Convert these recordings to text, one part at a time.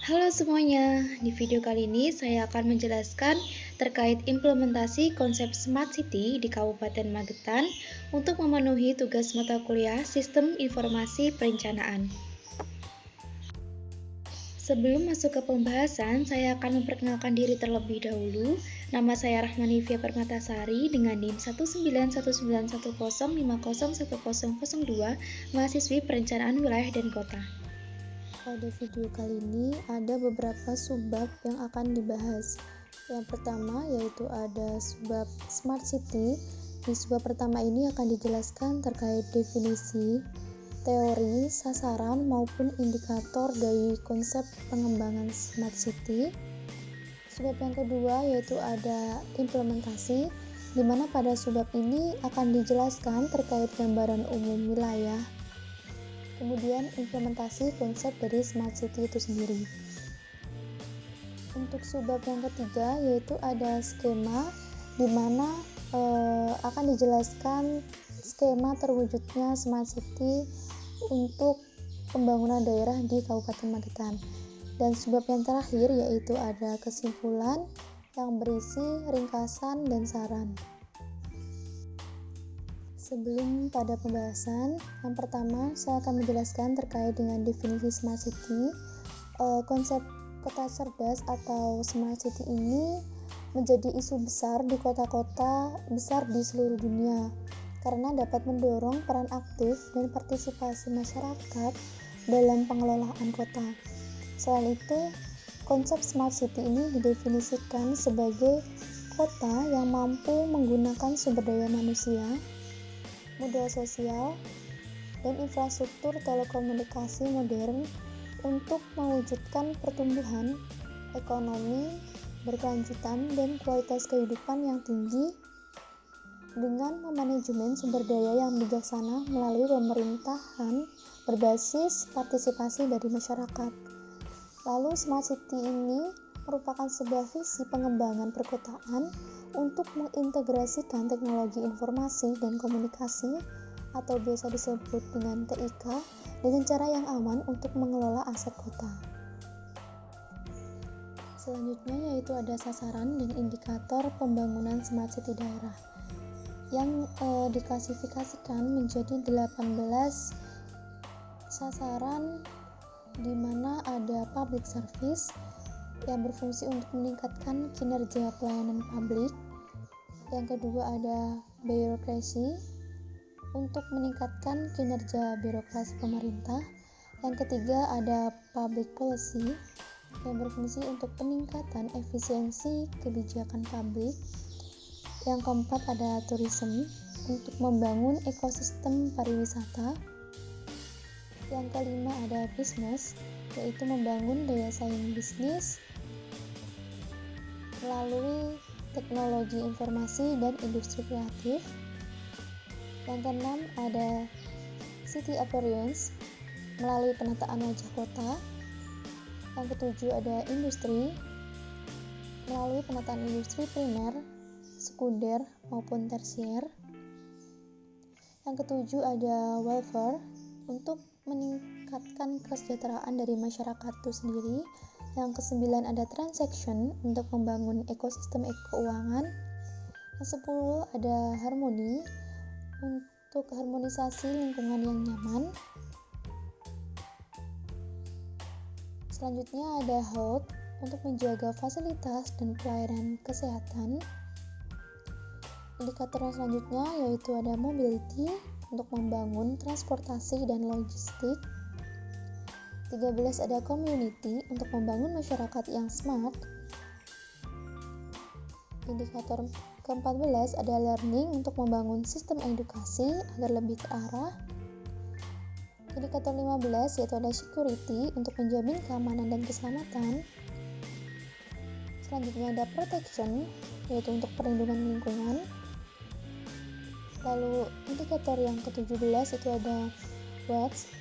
Halo semuanya, di video kali ini saya akan menjelaskan terkait implementasi konsep Smart City di Kabupaten Magetan untuk memenuhi tugas mata kuliah Sistem Informasi Perencanaan. Sebelum masuk ke pembahasan, saya akan memperkenalkan diri terlebih dahulu. Nama saya Rahmanivia Permatasari dengan NIM 1919105010002, mahasiswi Perencanaan Wilayah dan Kota. Pada video kali ini ada beberapa subbab yang akan dibahas. Yang pertama yaitu ada subbab Smart City. Di subbab pertama ini akan dijelaskan terkait definisi, teori, sasaran maupun indikator dari konsep pengembangan Smart City. Subbab yang kedua yaitu ada implementasi, di mana pada subbab ini akan dijelaskan terkait gambaran umum wilayah. Kemudian implementasi konsep dari Smart City itu sendiri. Untuk subbab yang ketiga yaitu ada skema, di mana akan dijelaskan skema terwujudnya Smart City untuk pembangunan daerah di Kabupaten Magetan. Dan subbab yang terakhir yaitu ada kesimpulan yang berisi ringkasan dan saran. Sebelum pada pembahasan, yang pertama saya akan menjelaskan terkait dengan definisi Smart City. Konsep kota cerdas atau Smart City ini menjadi isu besar di kota-kota besar di seluruh dunia karena dapat mendorong peran aktif dan partisipasi masyarakat dalam pengelolaan kota. Selain itu, konsep Smart City ini didefinisikan sebagai kota yang mampu menggunakan sumber daya manusia, modal sosial, dan infrastruktur telekomunikasi modern untuk mewujudkan pertumbuhan ekonomi berkelanjutan dan kualitas kehidupan yang tinggi dengan memanajemen sumber daya yang bijaksana melalui pemerintahan berbasis partisipasi dari masyarakat. Lalu Smart City ini merupakan sebuah visi pengembangan perkotaan untuk mengintegrasikan teknologi informasi dan komunikasi atau biasa disebut dengan TIK dengan cara yang aman untuk mengelola aset kota. Selanjutnya yaitu ada sasaran dan indikator pembangunan Smart City daerah yang diklasifikasikan menjadi 18 sasaran, di mana ada public service yang berfungsi untuk meningkatkan kinerja pelayanan publik. Yang kedua ada birokrasi untuk meningkatkan kinerja birokrasi pemerintah. Yang ketiga ada public policy yang berfungsi untuk peningkatan efisiensi kebijakan publik. Yang keempat ada tourism untuk membangun ekosistem pariwisata. Yang kelima ada business, yaitu membangun daya saing bisnis melalui teknologi informasi dan industri kreatif. Yang keenam ada city appearance melalui penataan wajah kota. Yang ketujuh ada industri melalui penataan industri primer, sekunder maupun tersier. Yang ketujuh ada welfare untuk meningkatkan kesejahteraan dari masyarakat itu sendiri. Yang kesembilan ada transaction untuk membangun ekosistem keuangan. Yang 10 ada harmoni untuk harmonisasi lingkungan yang nyaman. Selanjutnya ada health untuk menjaga fasilitas dan pelayanan kesehatan. Indikator selanjutnya yaitu ada mobility untuk membangun transportasi dan logistik. 13 ada community untuk membangun masyarakat yang smart. Indikator ke-14 ada learning untuk membangun sistem edukasi agar lebih terarah. Indikator 15 yaitu ada security untuk menjamin keamanan dan keselamatan. Selanjutnya ada protection yaitu untuk perlindungan lingkungan. Lalu indikator yang ke-17 itu ada waste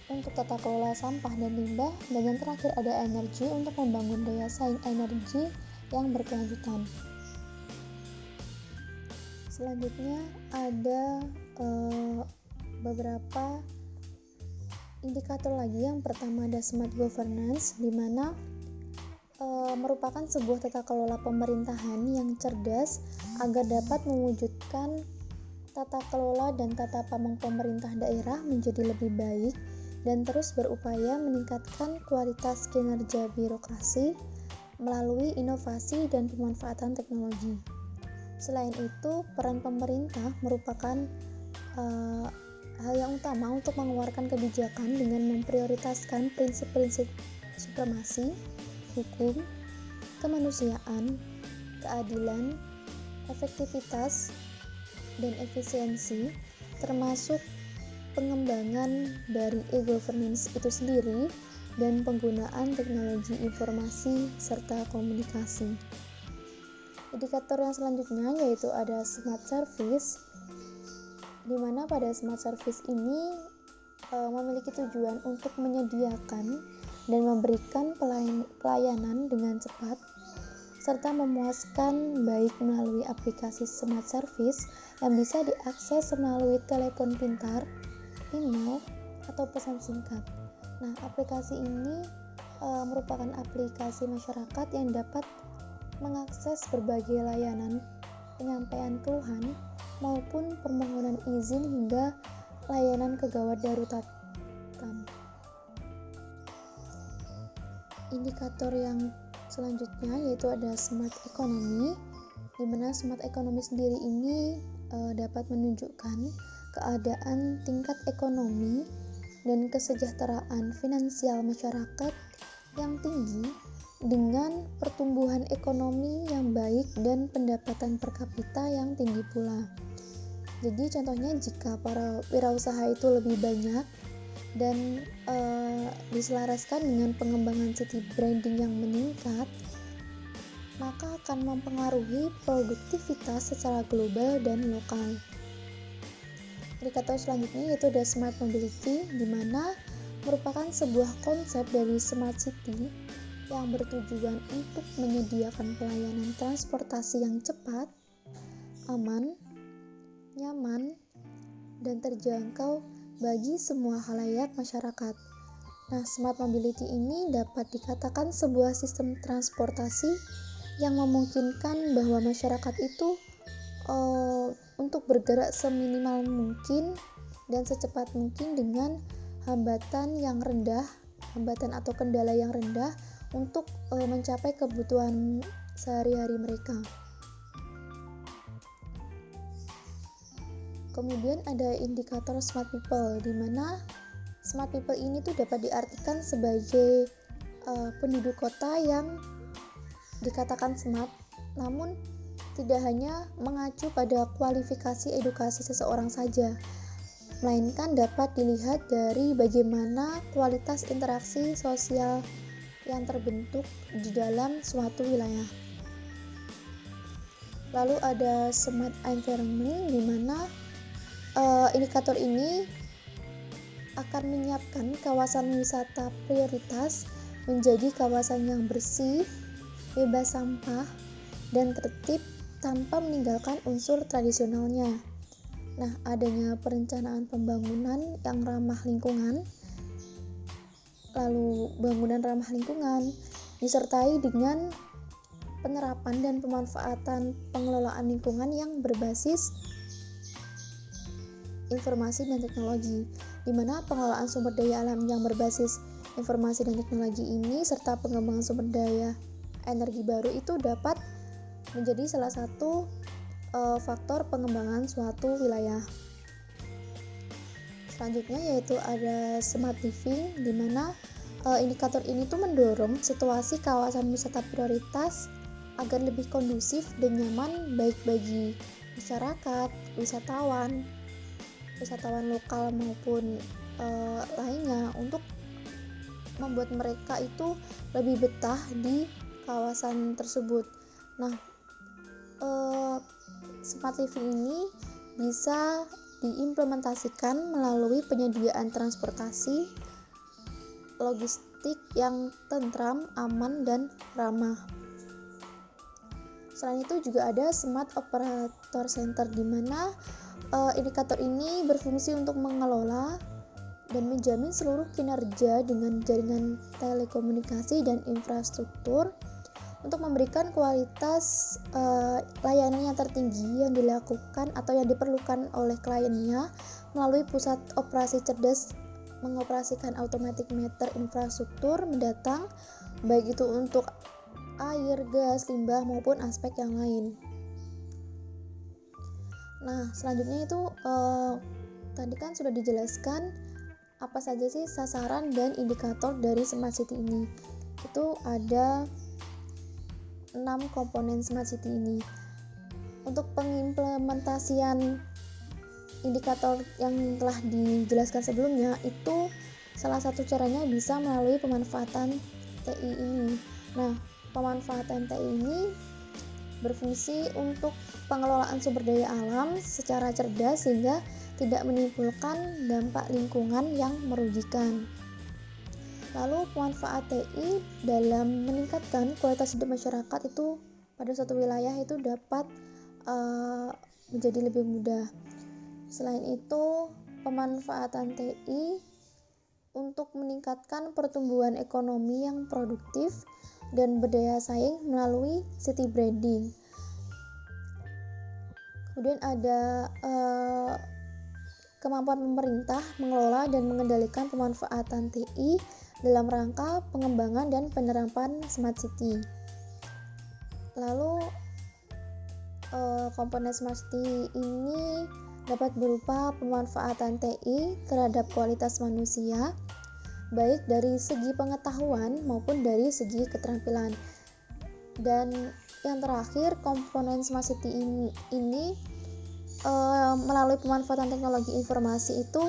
untuk tata kelola sampah dan limbah, dan yang terakhir ada energi untuk membangun daya saing energi yang berkelanjutan. Selanjutnya ada beberapa indikator lagi yang pertama ada smart governance, di mana merupakan sebuah tata kelola pemerintahan yang cerdas agar dapat mewujudkan tata kelola dan tata pamong pemerintah daerah menjadi lebih baik dan terus berupaya meningkatkan kualitas kinerja birokrasi melalui inovasi dan pemanfaatan teknologi. Selain itu, peran pemerintah merupakan hal yang utama untuk mengeluarkan kebijakan dengan memprioritaskan prinsip-prinsip supremasi, hukum, kemanusiaan, keadilan, efektivitas, dan efisiensi, termasuk pengembangan dari e-governance itu sendiri dan penggunaan teknologi informasi serta komunikasi. Indikator yang selanjutnya yaitu ada smart service, di mana pada smart service ini memiliki tujuan untuk menyediakan dan memberikan pelayanan dengan cepat serta memuaskan baik melalui aplikasi smart service yang bisa diakses melalui telepon pintar, email, atau pesan singkat. Nah, aplikasi ini merupakan aplikasi masyarakat yang dapat mengakses berbagai layanan penyampaian keluhan maupun permohonan izin hingga layanan kegawat daruratan. Indikator yang selanjutnya yaitu ada smart economy, di mana smart economy sendiri ini dapat menunjukkan keadaan tingkat ekonomi dan kesejahteraan finansial masyarakat yang tinggi dengan pertumbuhan ekonomi yang baik dan pendapatan per kapita yang tinggi pula. Jadi contohnya jika para wirausaha itu lebih banyak dan diselaraskan dengan pengembangan city branding yang meningkat, maka akan mempengaruhi produktivitas secara global dan lokal. Indikator selanjutnya yaitu ada smart mobility, di mana merupakan sebuah konsep dari smart city yang bertujuan untuk menyediakan pelayanan transportasi yang cepat, aman, nyaman, dan terjangkau bagi semua khalayak masyarakat. Nah, smart mobility ini dapat dikatakan sebuah sistem transportasi yang memungkinkan bahwa masyarakat itu untuk bergerak seminimal mungkin dan secepat mungkin dengan hambatan atau kendala yang rendah untuk mencapai kebutuhan sehari-hari mereka. Kemudian ada indikator smart people, di mana smart people ini tuh dapat diartikan sebagai penduduk kota yang dikatakan smart, namun tidak hanya mengacu pada kualifikasi edukasi seseorang saja, melainkan dapat dilihat dari bagaimana kualitas interaksi sosial yang terbentuk di dalam suatu wilayah. Lalu ada smart environment, di mana indikator ini akan menyiapkan kawasan wisata prioritas menjadi kawasan yang bersih, bebas sampah, dan tertib tanpa meninggalkan unsur tradisionalnya. Nah, adanya perencanaan pembangunan yang ramah lingkungan, lalu bangunan ramah lingkungan disertai dengan penerapan dan pemanfaatan pengelolaan lingkungan yang berbasis informasi dan teknologi, di mana pengelolaan sumber daya alam yang berbasis informasi dan teknologi ini serta pengembangan sumber daya energi baru itu dapat menjadi salah satu faktor pengembangan suatu wilayah. Selanjutnya yaitu ada smart living, di mana indikator ini tuh mendorong situasi kawasan wisata prioritas agar lebih kondusif dan nyaman baik bagi masyarakat, wisatawan lokal maupun lainnya, untuk membuat mereka itu lebih betah di kawasan tersebut. Nah, smart living ini bisa diimplementasikan melalui penyediaan transportasi, logistik yang tentram, aman, dan ramah. Selain itu juga ada smart operator center, di mana indikator ini berfungsi untuk mengelola dan menjamin seluruh kinerja dengan jaringan telekomunikasi dan infrastruktur untuk memberikan kualitas layanan yang tertinggi yang dilakukan atau yang diperlukan oleh kliennya melalui pusat operasi cerdas mengoperasikan automatic meter infrastruktur mendatang, baik itu untuk air, gas, limbah maupun aspek yang lain. Nah, selanjutnya itu tadi kan sudah dijelaskan apa saja sih sasaran dan indikator dari Smart City ini. Itu ada 6 komponen Smart City ini. Untuk pengimplementasian indikator yang telah dijelaskan sebelumnya, itu salah satu caranya bisa melalui pemanfaatan TI ini. Nah, pemanfaatan TI ini berfungsi untuk pengelolaan sumber daya alam secara cerdas sehingga tidak menimbulkan dampak lingkungan yang merugikan. Lalu pemanfaat TI dalam meningkatkan kualitas hidup masyarakat itu pada suatu wilayah itu dapat menjadi lebih mudah. Selain itu, pemanfaatan TI untuk meningkatkan pertumbuhan ekonomi yang produktif dan berdaya saing melalui city branding. Kemudian ada kemampuan pemerintah mengelola dan mengendalikan pemanfaatan TI dalam rangka pengembangan dan penerapan Smart City. Lalu komponen Smart City ini dapat berupa pemanfaatan TI terhadap kualitas manusia, baik dari segi pengetahuan maupun dari segi keterampilan. Dan yang terakhir, komponen Smart City ini melalui pemanfaatan teknologi informasi itu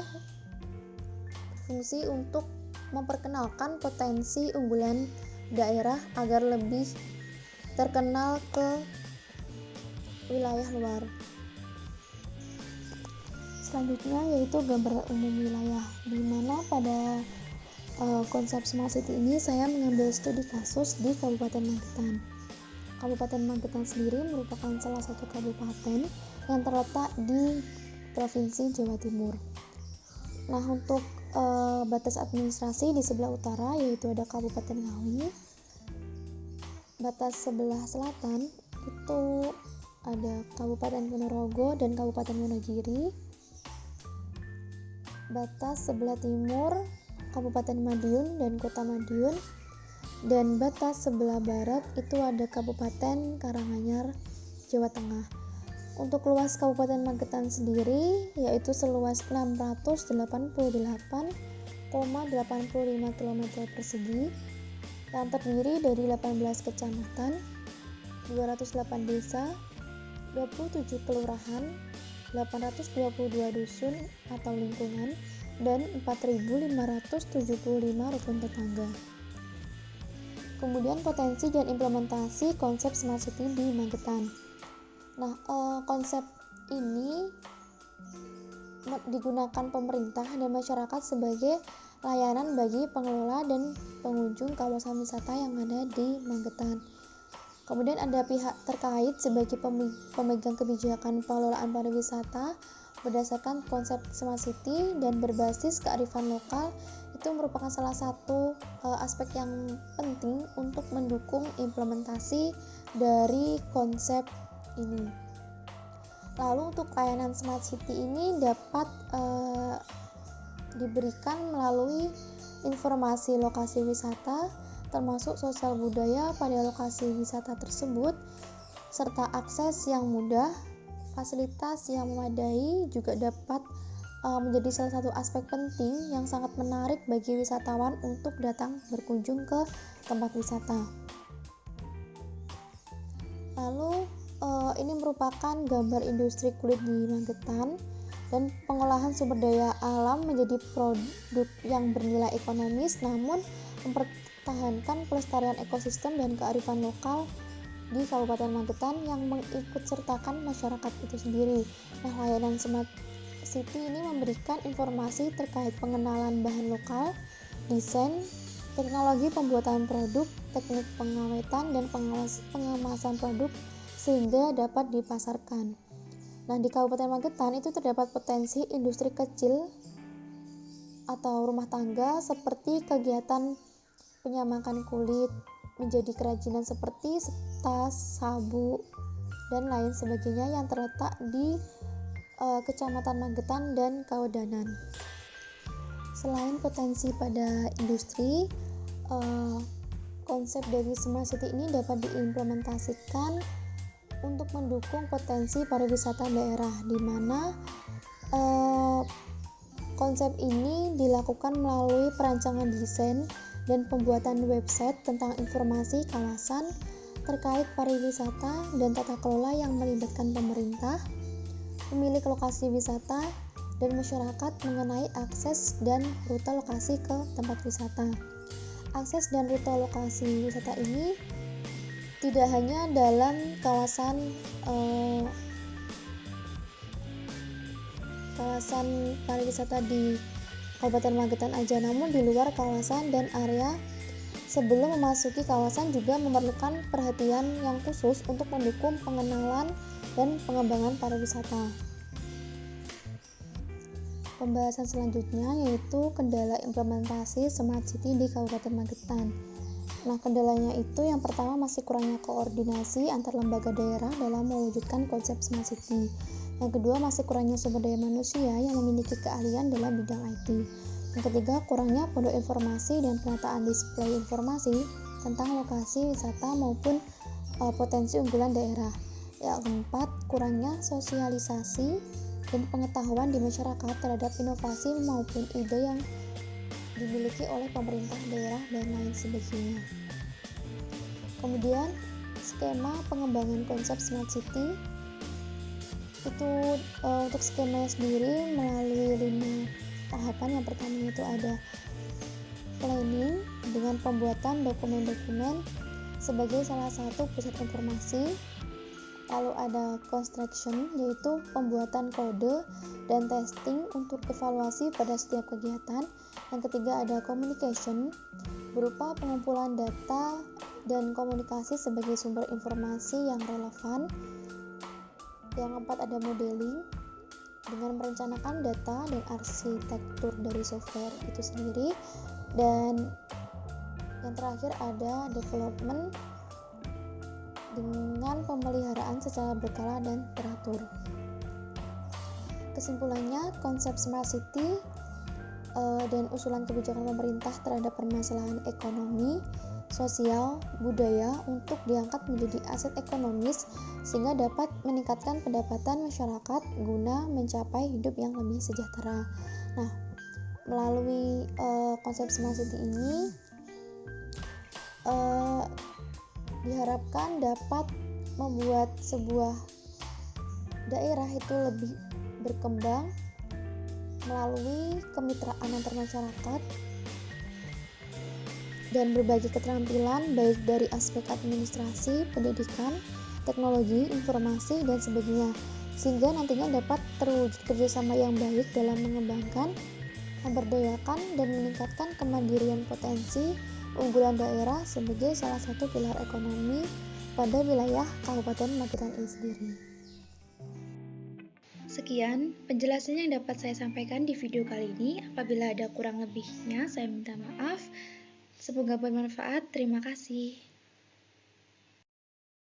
berfungsi untuk memperkenalkan potensi unggulan daerah agar lebih terkenal ke wilayah luar. Selanjutnya yaitu gambaran umum wilayah, di mana pada konsep Smart City ini saya mengambil studi kasus di Kabupaten Magetan. Kabupaten Magetan sendiri merupakan salah satu kabupaten yang terletak di Provinsi Jawa Timur. Nah, untuk batas administrasi di sebelah utara yaitu ada Kabupaten Ngawi. Batas sebelah selatan itu ada Kabupaten Ponorogo dan Kabupaten Wonogiri. Batas sebelah timur Kabupaten Madiun dan Kota Madiun, dan batas sebelah barat itu ada Kabupaten Karanganyar, Jawa Tengah. Untuk luas Kabupaten Magetan sendiri yaitu seluas 688,85 km persegi yang terdiri dari 18 kecamatan, 208 desa, 27 kelurahan, 822 dusun atau lingkungan, dan 4.575 rukun tetangga. Kemudian potensi dan implementasi konsep Smart City di Magetan. Nah, konsep ini digunakan pemerintah dan masyarakat sebagai layanan bagi pengelola dan pengunjung kawasan wisata yang ada di Magetan. Kemudian ada pihak terkait sebagai pemegang kebijakan pengelolaan pariwisata berdasarkan konsep Smart City dan berbasis kearifan lokal. Itu merupakan salah satu aspek yang penting untuk mendukung implementasi dari konsep ini. Lalu untuk layanan Smart City ini dapat diberikan melalui informasi lokasi wisata, termasuk sosial budaya pada lokasi wisata tersebut, serta akses yang mudah, fasilitas yang memadai juga dapat menjadi salah satu aspek penting yang sangat menarik bagi wisatawan untuk datang berkunjung ke tempat wisata. Lalu ini merupakan gambar industri kulit di Magetan dan pengolahan sumber daya alam menjadi produk yang bernilai ekonomis namun mempertahankan pelestarian ekosistem dan kearifan lokal di Kabupaten Magetan yang mengikutsertakan masyarakat itu sendiri. Nah, layanan Smart City ini memberikan informasi terkait pengenalan bahan lokal, desain, teknologi pembuatan produk, teknik pengawetan, dan pengemasan produk sehingga dapat dipasarkan. Nah, di Kabupaten Magetan itu terdapat potensi industri kecil atau rumah tangga seperti kegiatan penyamakan kulit menjadi kerajinan seperti tas, sabuk, dan lain sebagainya yang terletak di Kecamatan Magetan dan Kawedanan. Selain potensi pada industri, konsep dari Smart City ini dapat diimplementasikan untuk mendukung potensi pariwisata daerah, di mana konsep ini dilakukan melalui perancangan desain dan pembuatan website tentang informasi kawasan terkait pariwisata dan tata kelola yang melibatkan pemerintah, pemilik lokasi wisata, dan masyarakat mengenai akses dan rute lokasi ke tempat wisata. Akses dan rute lokasi wisata ini tidak hanya dalam kawasan pariwisata di Kabupaten Magetan aja, namun di luar kawasan dan area sebelum memasuki kawasan juga memerlukan perhatian yang khusus untuk mendukung pengenalan dan pengembangan pariwisata. Pembahasan selanjutnya yaitu kendala implementasi Smart City di Kabupaten Magetan. Nah, kendalanya itu yang pertama masih kurangnya koordinasi antar lembaga daerah dalam mewujudkan konsep Smart City. Yang kedua masih kurangnya sumber daya manusia yang memiliki keahlian dalam bidang IT. Yang ketiga kurangnya pondok informasi dan penataan display informasi tentang lokasi wisata maupun potensi unggulan daerah. Yang keempat kurangnya sosialisasi dan pengetahuan di masyarakat terhadap inovasi maupun ide yang dimiliki oleh pemerintah daerah dan lain sebagainya. Kemudian skema pengembangan konsep Smart City itu untuk skemanya sendiri melalui 5 tahapan. Yang pertama itu ada planning dengan pembuatan dokumen-dokumen sebagai salah satu pusat informasi. Lalu ada construction, yaitu pembuatan kode dan testing untuk evaluasi pada setiap kegiatan. Yang ketiga ada communication, berupa pengumpulan data dan komunikasi sebagai sumber informasi yang relevan. Yang keempat ada modeling, dengan merencanakan data dan arsitektur dari software itu sendiri. Dan yang terakhir ada development, dengan pemeliharaan secara berkala dan teratur. Kesimpulannya, konsep Smart City dan usulan kebijakan pemerintah terhadap permasalahan ekonomi, sosial, budaya untuk diangkat menjadi aset ekonomis sehingga dapat meningkatkan pendapatan masyarakat guna mencapai hidup yang lebih sejahtera. Nah, melalui konsep Smart City ini diharapkan dapat membuat sebuah daerah itu lebih berkembang melalui kemitraan antar masyarakat dan berbagi keterampilan baik dari aspek administrasi, pendidikan, teknologi, informasi, dan sebagainya, sehingga nantinya dapat terwujud kerjasama yang baik dalam mengembangkan, memberdayakan, dan meningkatkan kemandirian potensi unggulan daerah sebagai salah satu pilar ekonomi pada wilayah Kabupaten Magetan ini sendiri. Sekian penjelasan yang dapat saya sampaikan di video kali ini. Apabila ada kurang lebihnya, saya minta maaf. Semoga bermanfaat. Terima kasih.